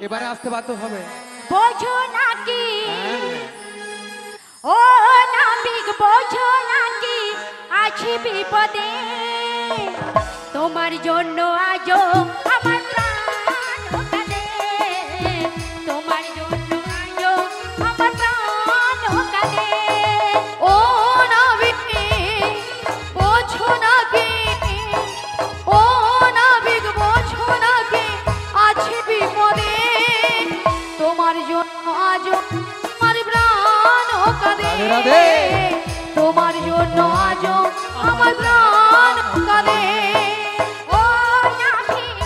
এবারে আসতে বাধ্য হবে। বোঝো নাকি ও নাবিক, বোঝো নাকি আছি বিপদে, তোমার জন্য আজও আমার প্রাণ কাঁদে, তোমার জন্য আজও আমার প্রাণ কাঁদে। ও নাবিক বোঝো নাকি, ও নাবিক বোঝো নাকি আছি বিপদে, তোমার জন্য আজও আমার প্রাণ কাঁদে, রাধে রাধে। তোমার জন্য আজও আমার প্রাণ কাঁদে। ও নাবিক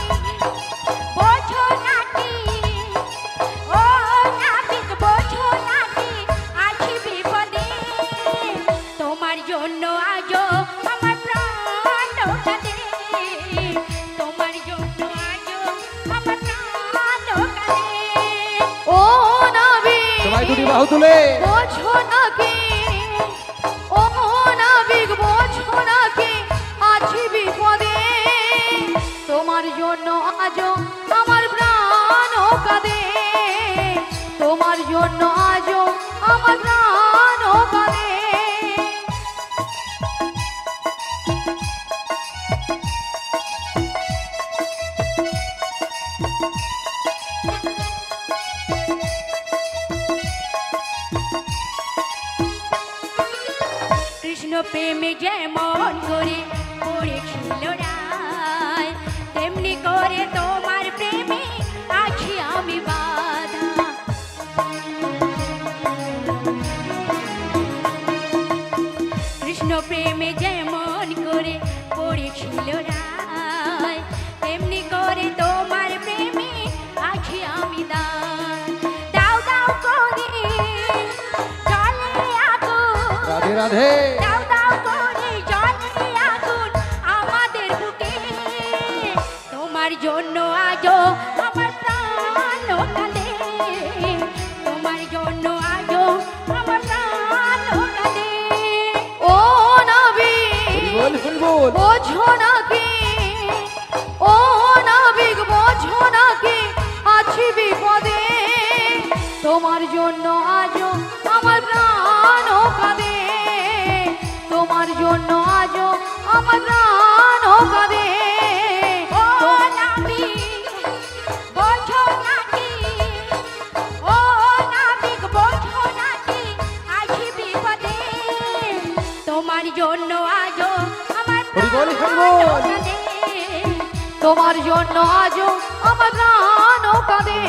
বোঝো নাকি, ও নাবিক বোঝো নাকি আছি বিপদে, তোমার জন্য আজও আমার প্রাণ কাঁদে, তোমার জন্য আজও আমার প্রাণ কাঁদে। ও নাবিক সবাই দুটি বাহু তুলে বোঝো নাকি, ও নাবিক বোঝো নাকি আছি বিপদে, তোমার জন্য আজও আমার প্রাণ কাঁদে, তোমার জন্য আজও আমার প্রাণ কাঁদে। কৃষ্ণ প্রেমে যেমন করে পড়েছিল রায়, তেমনি করে তোমার প্রেমে আছি আমি বাধা। কৃষ্ণ প্রেমে যেমন করে পড়েছিল রায়, তেমনি করে তোমার প্রেমে আছি আমি দাও দাও করে জলে আগুন, রাধে রাধে। দাও দাও করে জ্বলে আগুন আমাদের বুকে, তোমার জন্য আজও আমার প্রাণ কাঁদে, তোমার জন্য আজও আমার প্রাণ কাঁদে। ও নাবিক বল বল বল। বোঝো নাকি, ও নাবিক বোঝো নাকি আছি বিপদে, তোমার জন্য আজও আমার প্রাণ কাঁদে, তোমার জন্য আজও আমার প্রাণ কাঁদে। ও নাবিক বোঝো নাকি, ও নাবিক বোঝো নাকি আছি বিপদে, তোমার জন্য আজও আমার হরি বল, হরি প্রাণ বল। কাঁদে, তোমার জন্য আজও আমার প্রাণ কাঁদে,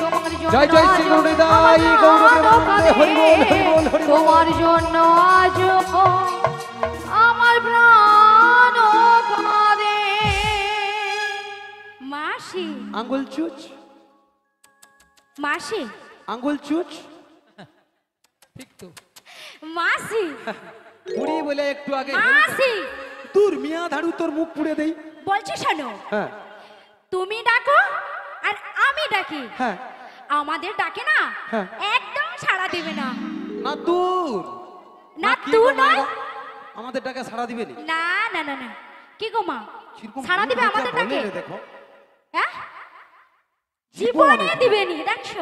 তোমার জন্য জয় জয় শ্রী আজও গৌরদাই, আমার গৌর প্রাণ প্রেমানন্দে, হরি বল, হরি বল, হরি বল। তোমার জন্য আজও আমার প্রাণ কাঁদে। মাসি আঙ্গুল চুচ, মাসি আঙ্গুল চুচ। ঠিক তো। মাসি পুরি বলে একটু আগে মাসি দূর মিয়া ধাড়ু তোর মুখ পুড়ে দেই। বলছি শোনো, হ্যাঁ তুমি ডাকো আর আমি ডাকি, হ্যাঁ। আমাদের ডাকে না হ্যাঁ। একদম সাড়া দেবে না। না দূর না কি তু গো নয়, মায়েরা, আমাদের ডাকে সাড়া দিবে নি? না না না না, কি গো মা কিরকম সাড়া দিবে ভুল আমাদের বুঝা ডাকে? বলে রে দেখো। হ্যাঁ জীবনে জীবনে দিবে নি, দেখছো?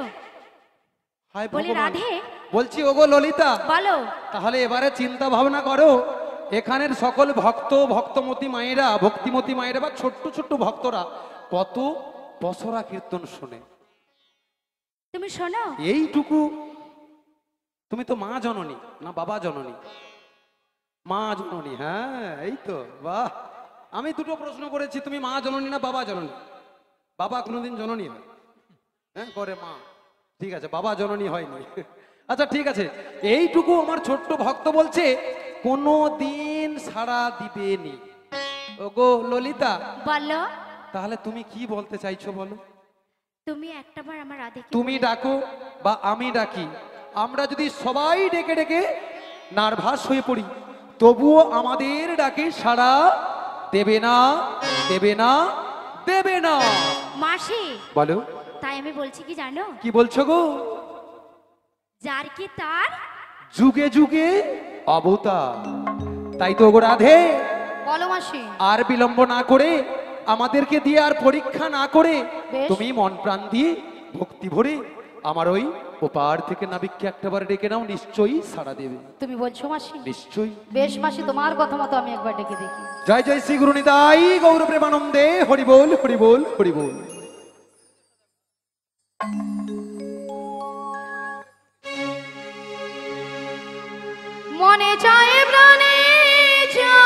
হায় বলি ভগবান। রাধে বলছি ওগো ললিতা, বলো। তাহলে এবারে চিন্তা ভাবনা করো, এখানের সকল ভক্ত ভক্তমতী মায়েরা, ভক্তিমতী মায়েরা বা ছোট্ট ছোট্ট ভক্তরা কত বছরা কীর্তন শোনে। তুমি শোনো, এইটুকু তুমি তো মা জননী না বাবা জননী? মা জননী, হ্যাঁ এই তো বাহ। আমি দুটো প্রশ্ন করেছি, তুমি মা জননী না বাবা জননী? বাবা কোনোদিন জননী হয়? হ্যাঁ করে মা, ঠিক আছে, বাবা জননী হয়নি। আচ্ছা ঠিক আছে, এইটুকু আমার ছোট্ট ভক্ত বলছে কোনো দিন সাড়া দিবেনি। ওগো ললিতা, বলো তাহলে তুমি কি বলতে চাইছো বলো? তুমি একটাবার আমার রাধেকে তুমি ডাকো বা আমি ডাকি, আমরা যদি সবাই ডেকে ডেকে নার্ভাস হয়ে পড়ি, তবুও আমাদের ডাকে সাড়া দেবে না, দেবে না, দেবে না। মাসি বলো তাই আমি বলছি কি জানো, কি বলছো গো? যার কি তার যুগে যুগে অবতার, তাই তো গো রাধে, বলো মাসি। আর বিলম্ব না করে আমাদেরকে দিয়ে আর পরীক্ষা না করে বেশ। তুমি মন প্রাণ দিয়ে ভক্তি ভরে আমার ওই ওপার থেকে নাবিককে একটাবার ডেকে নাও, নিশ্চয়ই সাড়া দেবে। তুমি বলছো মাসি? নিশ্চয়ই। বেশ মাসি, তোমার কথা মতো আমি একবার ডেকে দেখি। জয় জয় শ্রী গুরু নিতাই গৌর প্রেমানন্দে, হরি বল হরি বল হরি বল। মনে চায় প্রাণে চায়,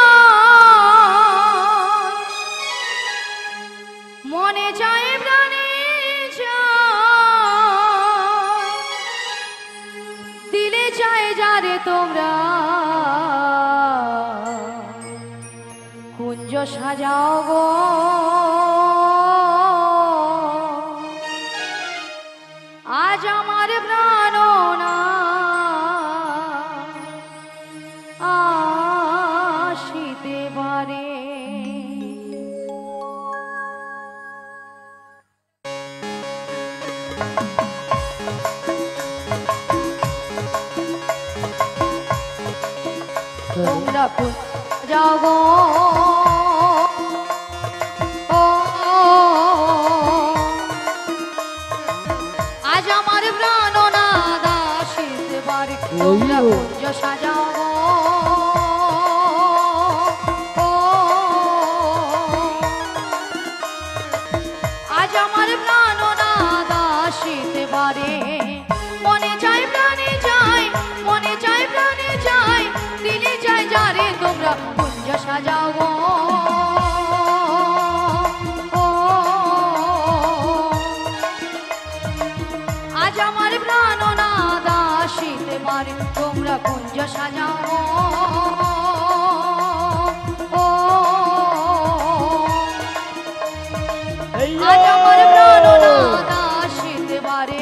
মনে চায় প্রাণে চায়, দিলে চায় যারে তোমরা কুঞ্জ সাজাও গো, আজ আমার প্রাণ না আসিতে পারে। তোমরা যাও গো, আজ আমার প্রাণ না আসিতে পারে। তোমরা কুঞ্জ সাজাও গো, আজ আমার প্রাণ না আসিতে পারে। মনে চাই প্রাণে চাই, মনে চাই প্রাণে চাই, দিলে চাই যারে তোমরা কুঞ্জ সাজাও গো, আজ আমার প্রাণ না আসিতে পারে। তোমরা কুঞ্জ সাজাও গো, আজ আমার প্রাণ না আসিতে পারে।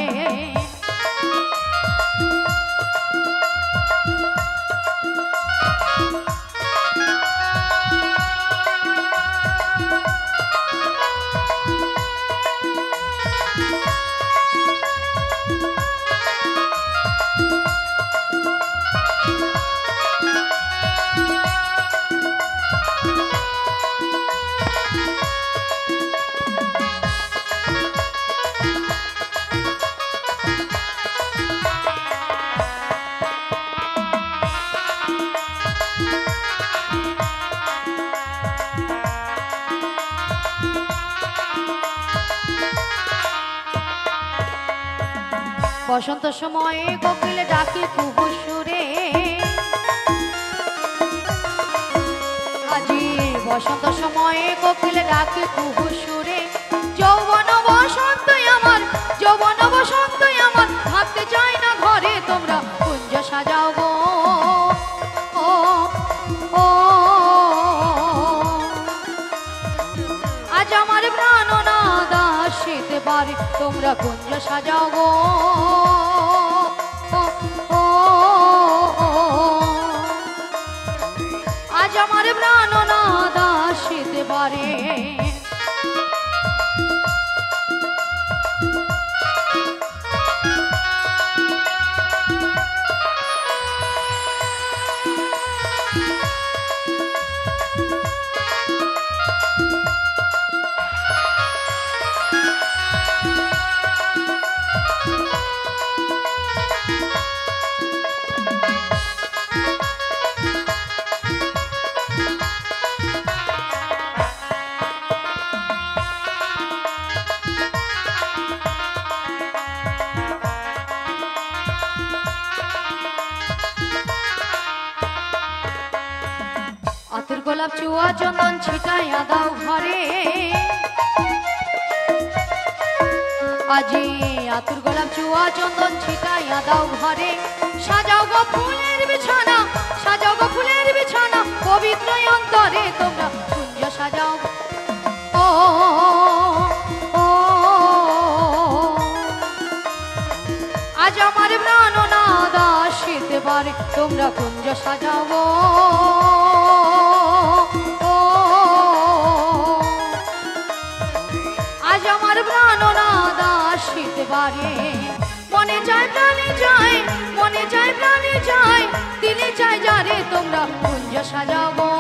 বসন্ত সময়ে কোকিল ডাকে খুব সুরে, আজি বসন্ত সময়ে কোকিল ডাকে খুব সুরে। যৌবন বসন্ত আমার, যৌবন বসন্ত আমার, ভাবতে চাই না ঘরে তোমরা কুঞ্জ সাজাও গো, ও ও আজ আমার প্রাণ না আসিতে পারে। তোমরা কুঞ্জ সাজাও গো, আজ আমার প্রাণ না আসিতে পারে। আতর গোলাপ চুয়া চন্দন ছিটাইয়া দাও ঘরে, আজি আতর গোলাপ চুয়া চন্দন ছিটাইয়া দাও ঘরে। সাজাও গো ফুলের বিছানা, সাজাও গো ফুলের বিছানা, পবিত্র অন্তরে তোমরা কুঞ্জ সাজাও ও, ও আজ আমার প্রাণ না আসিতে পারে। তোমরা কুঞ্জ সাজাও গো, আজ আমার প্রাণ না আসিতে পারে। মনে চায় প্রাণে চায়, মনে চায় প্রাণে চায়, দিলে চায় যারে তোমরা কুঞ্জ সাজাও গো,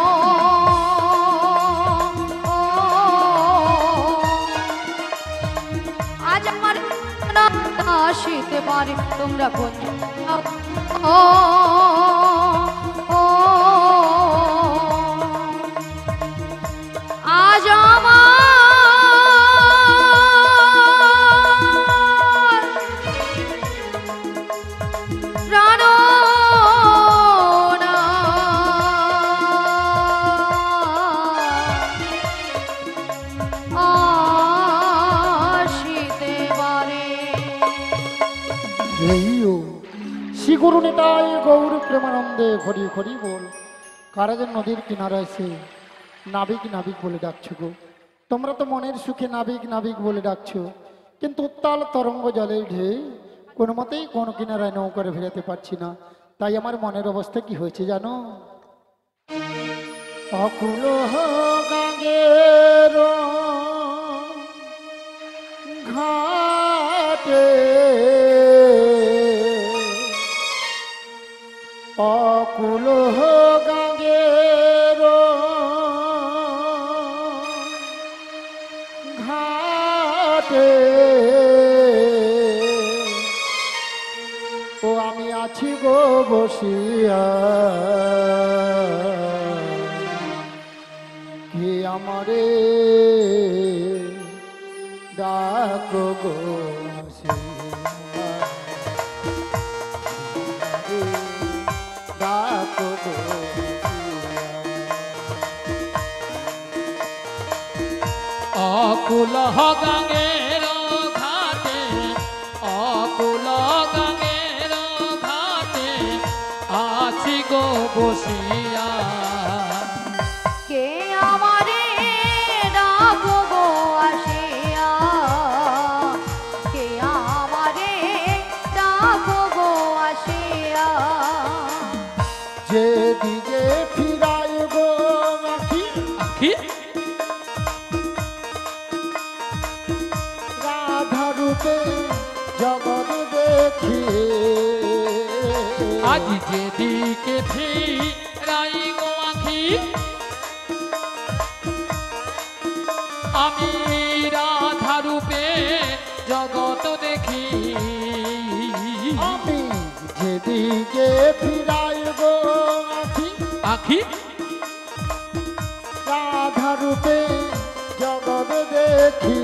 আসিতে পারে তোমরা কোন ও ও আজ আমার প্রাণ শ্রীগুরু নিতাই গৌর প্রেমানন্দে হরি হরি বল। কারা যে নদীর কিনারা এসে নাবিক নাবিক বলে ডাকছো গো। তোমরা তো মনের সুখে নাবিক নাবিক বলে ডাকছো, কিন্তু উত্তাল তরঙ্গ জলের ঢেউ কোনো মতেই কোনো কিনারায় নৌকারে ফেরাতে পারছি না। তাই আমার মনের অবস্থা কি হয়েছে জানো? অকুল গাঙ্গের ঘাটে অকুল গাঙ্গের ঘাটে ও আমি আছি গো বসিয়া, কে আমারে ডাকো গো অকুল গাঙ্গের ঘাটে, অকুল গাঙ্গের ঘাটে আছি গো বসিয়া, কে আমারে ডাকো গো আসিয়া, কে আমারে ডাকো গো আসিয়া। যেদিকে ফিরাই গো আখি আখি রাধা রূপে জগৎ দেখি, আজ যেদিকে ফিরাই গো আখি আমি রাধা রূপে জগৎ দেখি, আমি যেদিকে ফিরাই গো আখি আখি রাধা রূপে জগৎ দেখি,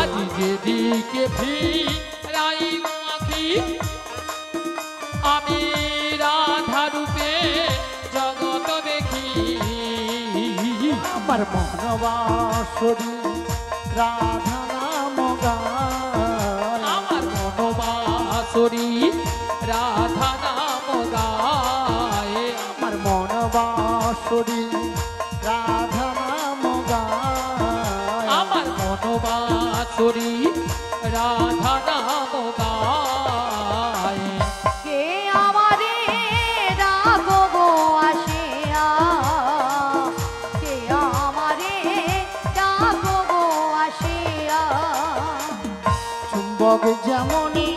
আজ যেদিকে ফিরাই গো আখি আমি রাধা রূপে জগৎ দেখি, আমার মনবাসরী রাধা নাম গায়, আমার মনোবাসরী রাধা নাম গায়, আমার মনবাসরী রাধা নাম গায়, আমার মনোবাসরী রাধা নাম গায়, কে আমারে ডাকো গো আসিয়া, কে আমারে ডাকো গো আসিয়া। চুম্বক যেমনি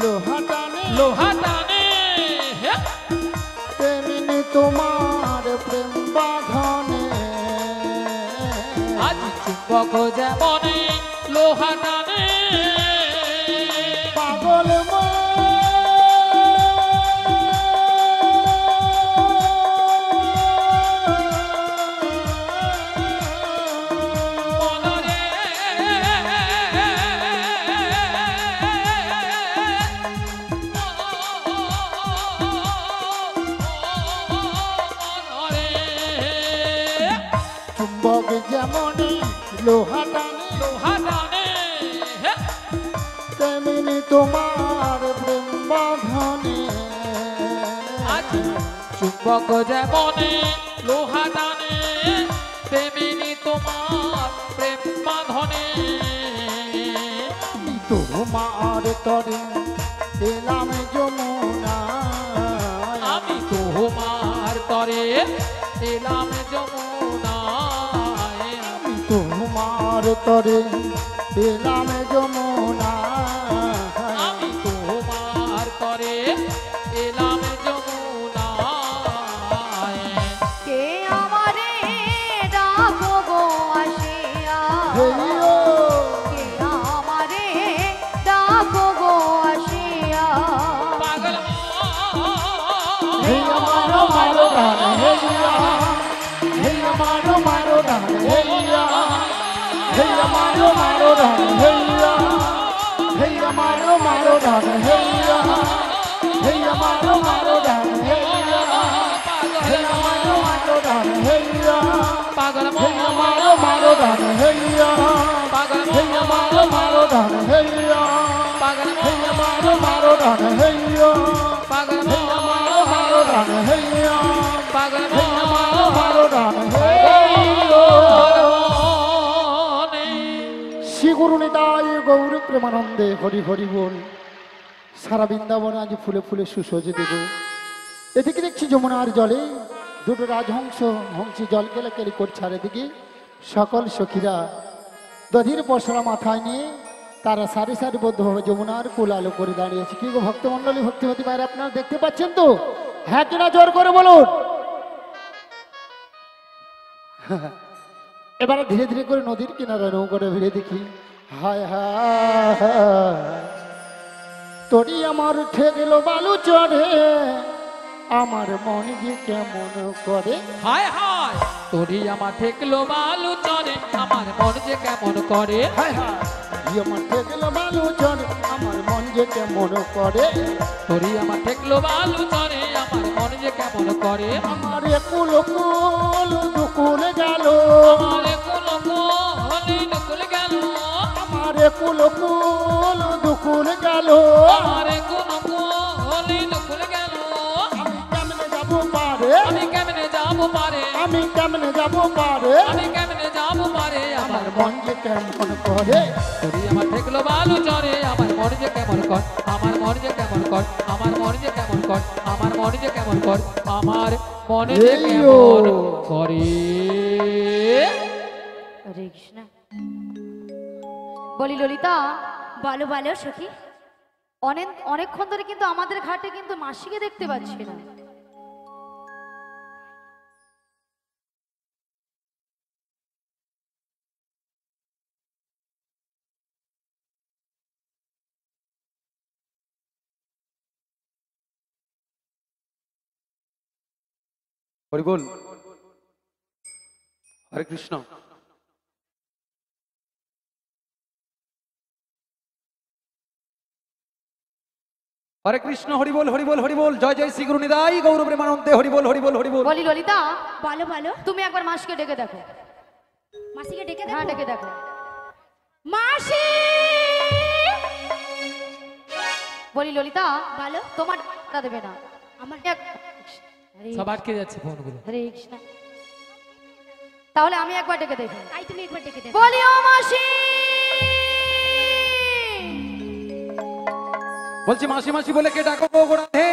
লোহা টানে লোহা টানে হে, তেমনি তোমার প্রেম বাঁধনে, আজ চুম্বক যেমন লোহা টানে, পাগল মনরে মনরে চুম্বক যেমনি লোহা টানে লোহা টানে হে, তেমনি তোমার প্রেম বাঁধনে, আজ চুম্বক যেমন লোহা টানে তেমনি তোমার প্রেম বাঁধনে, আমি তোমার তরে এলাম যমুনা, আমি তোমার তরে এলাম যমুনায়, আমি তোমার তরে এলাম যমুনা, আমি তোমার তরে এলাম যমুনায়, কে আমারে ডাকো গো আসিয়া, হেইও কে আমারে হেইয়া মারো মারো ধান হেইয়া হেইয়া মারো মারো ধান হেইয়া হেইয়া মারো মারো ধান হেইয়া হেইয়া মারো মারো ধান হেইয়া পাগল হেইয়া মারো মারো ধান হেইয়া পাগল হেইয়া মারো মারো ধান হেইয়া পাগল হেইয়া মারো মারো ধান হেইয়া পাগল হেইয়া মারো মারো ধান হেইয়া পাগল হেইয়া মারো মারো ধান হেইয়া শ্রী গুরু নিতাই গৌর প্রেমানন্দে হরি হরি বল। সারা বৃন্দাবনে আজ ফুলে ফুলে সুসজ্জিত দেব। এদিকে দেখছি যমুনার জলে দুটো রাজহংস হংসী জল কেলাকেলি করছে, আর এদিকে সকল সখীরা দধির পশরা মাথায় নিয়ে তারা সারি সারিবদ্ধভাবে যমুনার কুল আলো করে দাঁড়িয়েছে। কি গো ভক্তমণ্ডলী ভক্তিমতী বাইরে আপনারা দেখতে পাচ্ছেন তো? হ্যাঁ কিনা জোর করে বলুন। এবারে ধীরে ধীরে করে নদীর কিনারে নৌকোটা ভিড়ে দেখি। হায় হায় তোরি আমার ঠেকলো বালু চড়ে, আমার মন যে কেমন করে। হায় হায় তোরি আমার ঠেকলো বালু চরে, আমার মন যে কেমন করে। হায় হায় আমার ঠেকলো বালু চড়ে, আমার মন যে কেমন করে। তোরি আমার ঠেকলো বালু চরে, আমার মন যে কেমন করে। আমার কুল কুল দুকুল গেল, আমার কুল হলি নকুল গেল, আমার কুল কুল দুকুল গেল। আমার কুল হলি নকুল গেল। আমি কেমনে যাবো পারে, আমি কেমনে যাব পারে, আমি কেমনে যাবো পারে। আমি কেমনে যাব পারে। আমার মন যে কেমন করে। তোরি আমার ঠেকলো বালু চরে, আমার মন যে কেমন কর, আমার মন যে কেমন কর, আমার মন যে কেমন কর, আমার মন যে কেমন কর, আমার মন যে কেমন করে। হরে কৃষ্ণ। বলি ললিতা, বলো বলো সখী। অনেকক্ষণ ধরে কিন্তু আমাদের ঘাটে কিন্তু মাসিকে দেখতে পাচ্ছি না। হরি বল। হরে কৃষ্ণ। হরে কৃষ্ণ। হরি বল হরি বল হরি বল। জয় জয় শ্রী গুরু নিতাই গৌর প্রেমানন্দে হরি বল হরি বল হরি বল। বলি ললিতা, বলো বলো। তুমি একবার মাসিকে ডেকে দেখো। মাসিকে ডেকে হ্যাঁ দেখো। ডেকে দেখো। মাসি বলি ললিতা, বলো। তোমার দেবে না আমার হরে সব আটকে যাচ্ছে ফোনগুলো। হরে কৃষ্ণ। তাহলে আমি একবার ডেকে দেখি। তাই তুমি একবার ডেকে দেখো। বলি ও মাসি। বলছি মাসি মাসি বলে কে ডাকো গো গোড়াধে?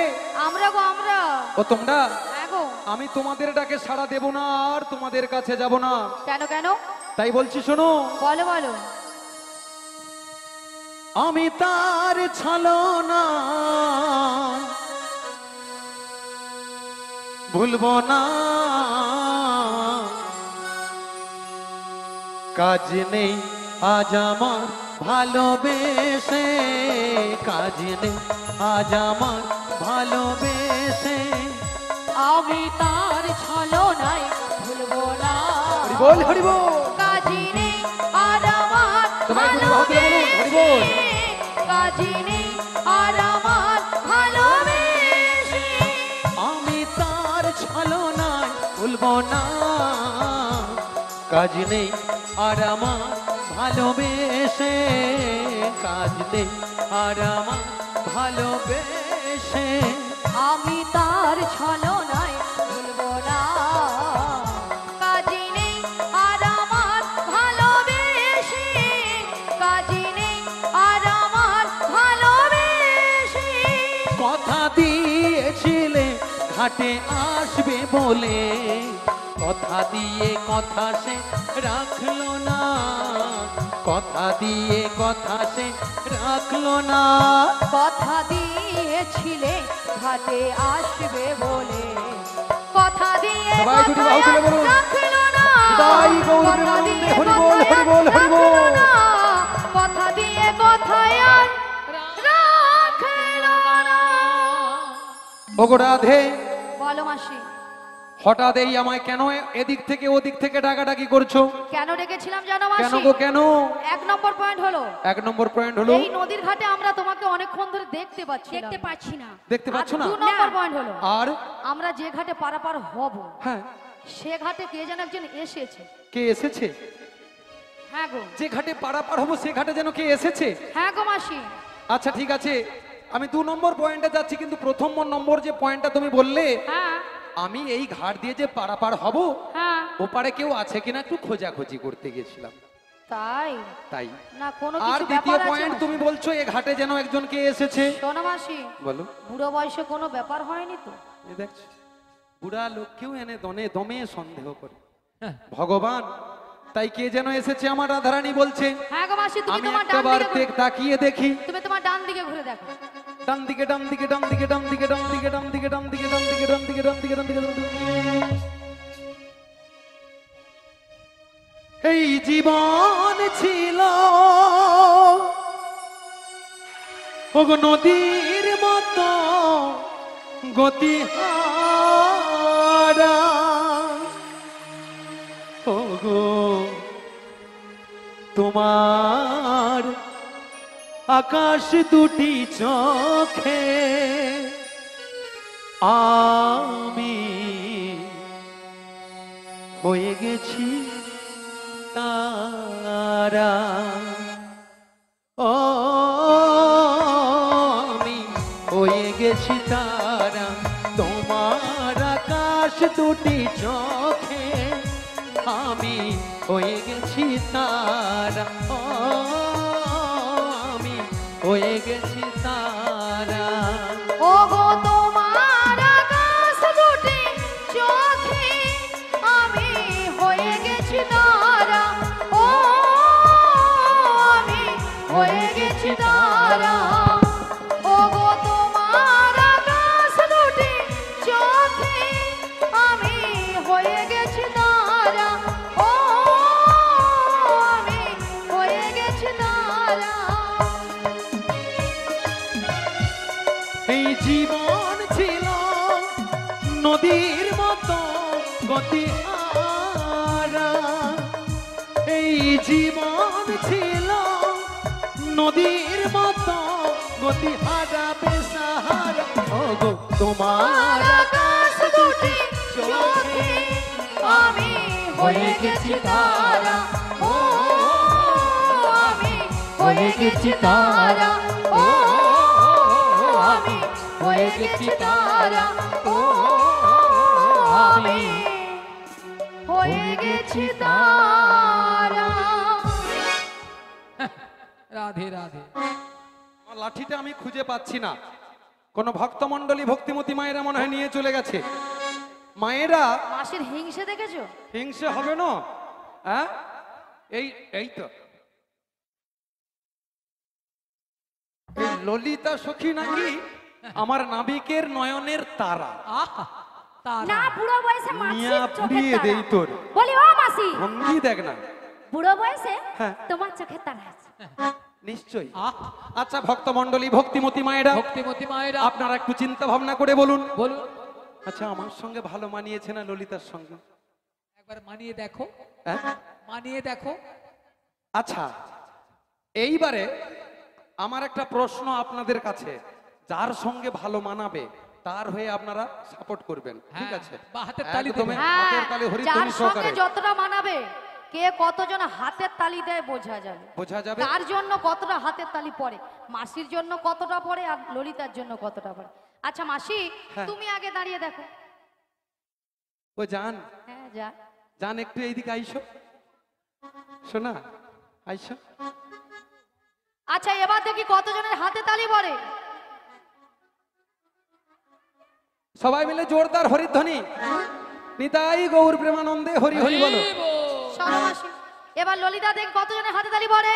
আমরা গো আমরা। ও তোমরা? হ্যাঁ গো। আমি তোমাদের ডাকে সাড়া দেব না, আর তোমাদের কাছে যাব না। কেন কেন? তাই বলছি শোনো। বলো বলো। আমি তার ছলনা ভুলবো না, কাজ নেই আজ আমার ভালোবেসে, কাজ নেই আজ আমার ভালোবেসে। আমি তার ছলনায় ভুলবো না। হরি বল হরি বল। কাজী নেই আর আমার সবাই দুই বাহু তুলে বলুন, হরি বল। কাজী নেই আর আমার ভালোবেসে। আমি তার ছলনায় ভুলবো না, কাজ নেই আর আমার ভালোবেসে, কাজ নেই আর আমার ভালোবেসে। আমি তার ছলনায় ভুলবো না। কাজী নেই আর আমার ভালোবেসে, কাজী নেই আর আমার ভালোবেসে। কথা দিয়েছিলে ঘাটে আসবে বলে, কথা দিয়ে কথা সে রাখলো না, কথা দিয়ে কথা সে রাখলো না। কথা দিয়েছিলে ঘাটে আসবে বলে, কথা দিয়ে সবাই দুটি বাহু তুলে বলুন, রাখলো না। নিতাই গৌর প্রেমানন্দে হরি বল হরি বল হরি বল। কথা দিয়ে কথায় আর রাখলো না। ও গো রাধে, বলো মাসি। হঠাৎ এই আমায় কেন এদিক থেকে ওদিক থেকে ডাকাডাকি করছো? কেন ডেকেছিলাম জানো কেন মাসি? গো কেন? 1 নম্বর পয়েন্ট হলো, 1 নম্বর পয়েন্ট হলো এই নদীর ঘাটে আমরা তোমাকে অনেকক্ষণ ধরে দেখতে পাচ্ছি, দেখতে পাচ্ছি না। দেখতে পাচ্ছ না? 2 নম্বর পয়েন্ট হলো, আর আমরা যে ঘাটে পারাপার হব হ্যাঁ, সে ঘাটে কে যেন একজন এসেছে। কে এসেছে? হ্যাঁ গো, যে ঘাটে পারাপার হবো সে ঘাটে যেন কে এসেছে? হ্যাঁ গো মাসি। আচ্ছা ঠিক আছে, আমি 2 নম্বর পয়েন্টে যাচ্ছি, কিন্তু প্রথম নম্বর যে পয়েন্টটা তুমি বললে, হ্যাঁ আমি এই ঘাট দিয়ে যে পারাপার হব হ্যাঁ, ওপারে কেউ আছে কিনা একটু খোঁজাখুঁজি করতে গেছিলাম, তাই তাই। না কোনো আর কিছু দ্বিতীয় ব্যাপার আছে পয়েন্ট মাসি? তুমি বলছো এ ঘাটে যেন একজন কে এসেছে। শোনো মাসি, বলো। বুড়ো বয়সে কোনো ব্যাপার হয়নি তো? এই দেখছো, বুড়া লোককেও এনে দমে সন্দেহ করে ভগবান। তাই কে যেন এসেছে আমার রাধারানী বলছে। হ্যাঁ গো মাসি, তুমি আমি তোমার ডান একবার দিকে তাকিয়ে দেখি, তুমি তোমার ডান দিকে ঘুরে দেখো। ডান দিকে ডান দিকে ডান দিকে ডান দিকে ডান দিকে ডান দিকে ডান দিকে ডান দিকে ডান দিকে ডান দিকে ডান দিকে ডান দিকে। এই জীবন ছিল ওগো নদীর মতো গতিহারা, ওগো তোমার আকাশ দুটি চোখে আমি হয়ে গেছি তারা, ও আমি হয়ে গেছি তারা, তোমার আকাশ দুটি চোখে আমি হয়ে গেছি তারা, ও আমি হয়ে গেছি তারা। ও গো তোমার আকাশ দুটি চোখে আমি হয়ে গেছি তারা, ও আমি হয়ে গেছি তারা। ও গো তোমার আকাশ দুটি চোখে আমি হয়ে গেছি তারা, ও আমি হয়ে গেছি তারা। এই জীবন ছিল নদীর মতো গতিহারা, এই জীবন ছিল নদীর মতো গতিহারা বেসাহারা, ওগো তোমার আকাশ দুটি চোখে আমি হয়ে গেছি তারা, ও আমি হয়ে গেছি তারা, ও আমি হয়ে গেছি তারা, ও আমি হয়ে গেছি তারা। রাধে রাধে। আমার লাঠিটা আমি খুঁজে পাচ্ছি না, কোন ভক্তমণ্ডলী ভক্তিমতী মায়েরা মনে হয় নিয়ে চলে গেছে। মায়েরা মাসির হিংসে দেখেছো? হিংসে হবে না? হ্যাঁ, এই এই তো এই ললিতা সখী নাকি আমার নাবিকের নয়নের তারা। আহা, তারা। না, বুড়ো বয়সে মাসির মিয়া চোখের পুড়িয়ে তারা। দেই তোর বলি ও মাসি, ভঙ্গি দেখ না। বুড়ো বয়সে হ্যাঁ। তোমার চোখের তারা আছে। নিশ্চয়ই। আহা, আচ্ছা ভক্তমণ্ডলী ভক্তিমতী মায়েরা, ভক্তিমতী মায়েরা আপনারা একটু চিন্তা ভাবনা করে বলুন, বলুন, আচ্ছা আমার সঙ্গে ভালো মানিয়েছে না ললিতার সঙ্গে? একবার মানিয়ে দেখো, হ্যাঁ? মানিয়ে দেখো। আচ্ছা এইবারে আমার একটা প্রশ্ন আপনাদের কাছে, যার সঙ্গে ভালো মানাবে তার হয়ে আপনারা সাপোর্ট করবেন, ঠিক হ্যাঁ, আছে? বা হাতের তালি একদমই দেবেন। হাতের তালি যার হরিধ্বনি সঙ্গে সহকারে যতটা মানাবে, কে কতজন হাতের তালি দেয় বোঝা যাবে। বোঝা যাবে। তার জন্য কতটা হাতের তালি পড়ে, মাসির জন্য কতটা পড়ে আর ললিতার জন্য কতটা পড়ে। আচ্ছা মাসি, হ্যাঁ। তুমি আগে দাঁড়িয়ে দেখো। ও জান, হ্যাঁ যা। জান একটু এইদিকে আইসো, শোনা আইসো। আচ্ছা এবার দেখি কতজনের হাতে তালি পড়ে। সবাই মিলে জোরদার হরিধ্বনি, নিতাই গৌর প্রেমানন্দে হরি হরি বলো। হরি বল। শোনো মাসি, এবার ললিতা দেখ কতজনের হাতে তালি পড়ে।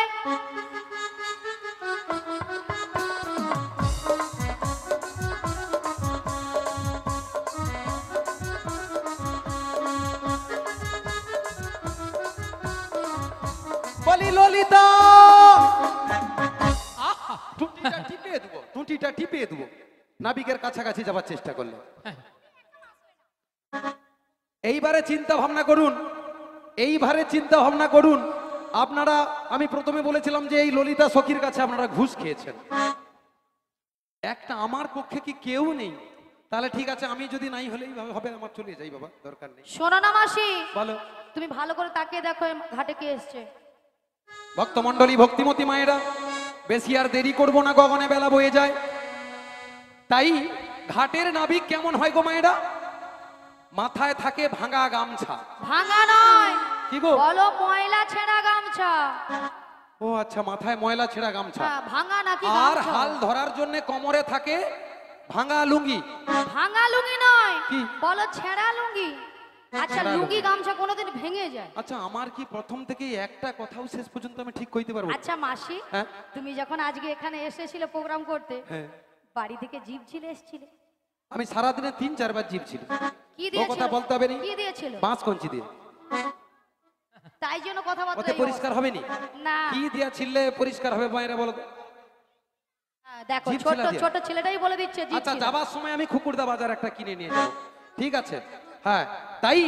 বলি ললিতা, আহা, টুটিটা টিপিয়ে দেবো, টুটিটা টিপিয়ে দেবো। নাবিকের কাছাকাছি যাবার চেষ্টা করলো। এইবারে চিন্তা ভাবনা করুন, এইবারে চিন্তা ভাবনা করুন। আপনারা, আমি প্রথমে বলেছিলাম যে এই ললিতা সখীর কাছে আপনারা ঘুষ খেয়েছেন। একটা আমার পক্ষে কি কেউ নেই? তাহলে ঠিক আছে, আমি যদি নাই হলেই হবে, আমার চলে যাই বাবা, দরকার নেই। শোনো না মাসি, বলো। তুমি ভালো করে তাকিয়ে দেখো এই ঘাটে কে এসছে। ভক্তমণ্ডলী, ভক্তিমতী মায়েরা, বেশি আর দেরি করব না, গগনে বেলা বয়ে যায়। তাই ঘাটের নাবিক কেমন হয় গো মায়েরা? মাথায় থাকে ভাঙা গামছা। ভাঙা নয়, কি গো? বলো ময়লা ছেঁড়া গামছা। ও আচ্ছা, মাথায় ময়লা ছেঁড়া গামছা। হ্যাঁ, ভাঙা নাকি আর গামছা? হাল ধরার জন্য কোমরে থাকে ভাঙা লুঙ্গি। ভাঙা লুঙ্গি নয়, কি? বলো ছেঁড়া লুঙ্গি। আচ্ছা, ছেঁড়া লুঙ্গি লুঙ্গি। গামছা কোনোদিন ভেঙে যায়? আচ্ছা, আমার কি প্রথম থেকে একটা কথাও শেষ পর্যন্ত আমি ঠিক কইতে পারবো? আচ্ছা মাসি, হ্যাঁ? তুমি যখন আজকে এখানে এসেছিলে প্রোগ্রাম করতে, হ্যাঁ, বাড়ি থেকে জিপ ছিলে এসেছিলে? আমি সারাদিনে 3-4 বার জিভ ছিল। কি ও দিয়েছিল? কথা বলতে হবে নি? কি দিয়েছিল? বাঁশ কঞ্চি দিয়ে। তাই জন্য কথাবার্তা ওতে এই পরিষ্কার অবস্থা। হবে নি? না, কি দিয়া ছিললে পরিষ্কার হবে মায়েরা বলো তো? হ্যাঁ, দেখো জিভ ছোট ছিলা দিয়ে। ছোট ছেলেটাই বলে দিচ্ছে জিপ আচ্ছা, ছিল। যাবার সময় আমি খুকুরদা বাজার একটা কিনে নিয়ে যাব, ঠিক আছে? হ্যাঁ, তাই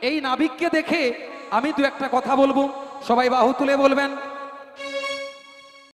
এই নাবিককে দেখে আমি দু একটা কথা বলবো, সবাই বাহু তুলে বলবেন।